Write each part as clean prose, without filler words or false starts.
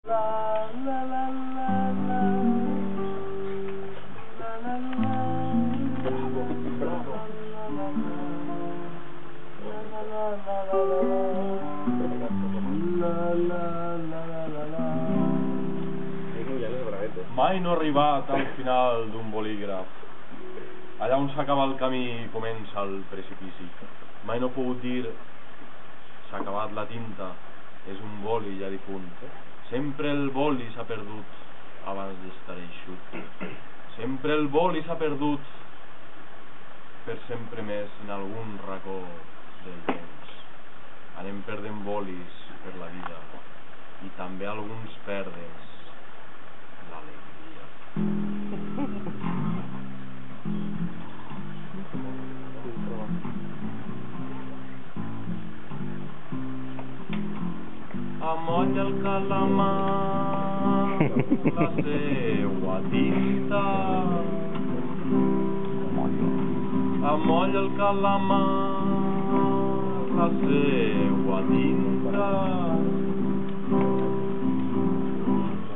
Mai no he arribat al final d'un bolígraf. Allà on s'acaba el camí comença el precipici. Mai no he pogut dir s'ha acabat la tinta, és un boli ja difunt. Sempre el boli s'ha perdut abans d'estar eixut. Sempre el boli s'ha perdut per sempre més en algun racó del temps. Anem perdent bolis per la vida i també alguns perden l'alegria. Amolla el calamar la seua tinta. Amolla el calamar la seua tinta.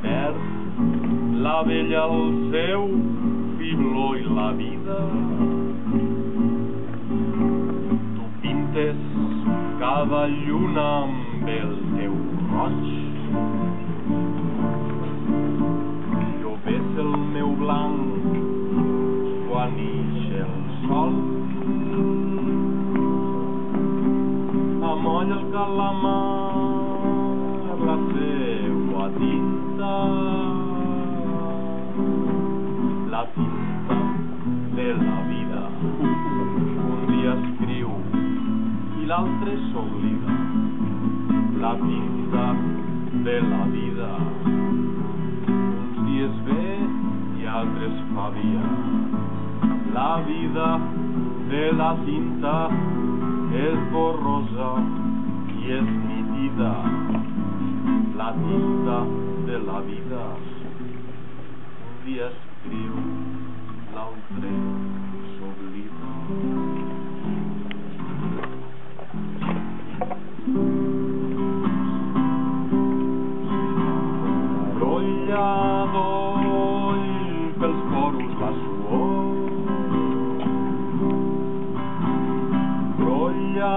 Perd la vella el seu fibló i la vida. Tu pintes cada lluna amb el teu roig. Jo ves el meu blanc quan ix el sol. Amolla el calamar la seua tinta. La tinta de la vida. Un dia escriu i l'altre s'oblida. La tinta de la vida. Uns dies ve i altres fa via. La vida de la tinta és borrosa i és nítida. La tinta de la vida. Un dia escriu, l'altre s'oblida. Brolla pels poros la suor. Brolla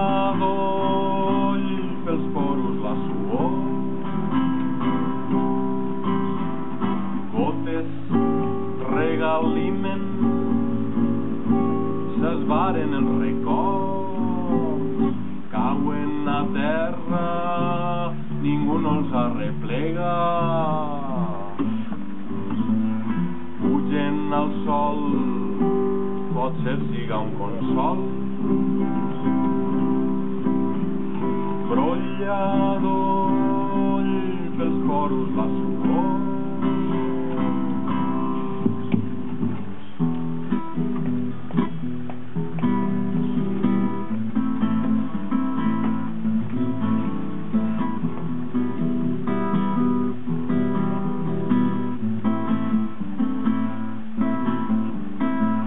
pels poros la suor. Gotes regalimen, s'esvaren els records, cauen a terra, ningú no els arreplega. Pugen al sol, potser siga un consol. Brolla pels poros la suor.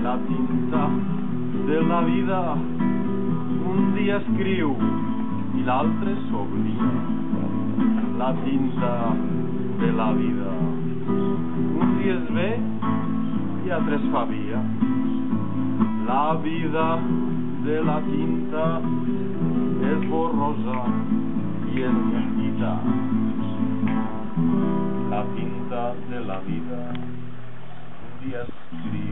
La tinta de la vida un dia escriu i l'altre s'oblida. La tinta de la vida un dia es ve i altres fa via. La vida de la tinta és borrosa i és nítida. La tinta de la vida un dia escriu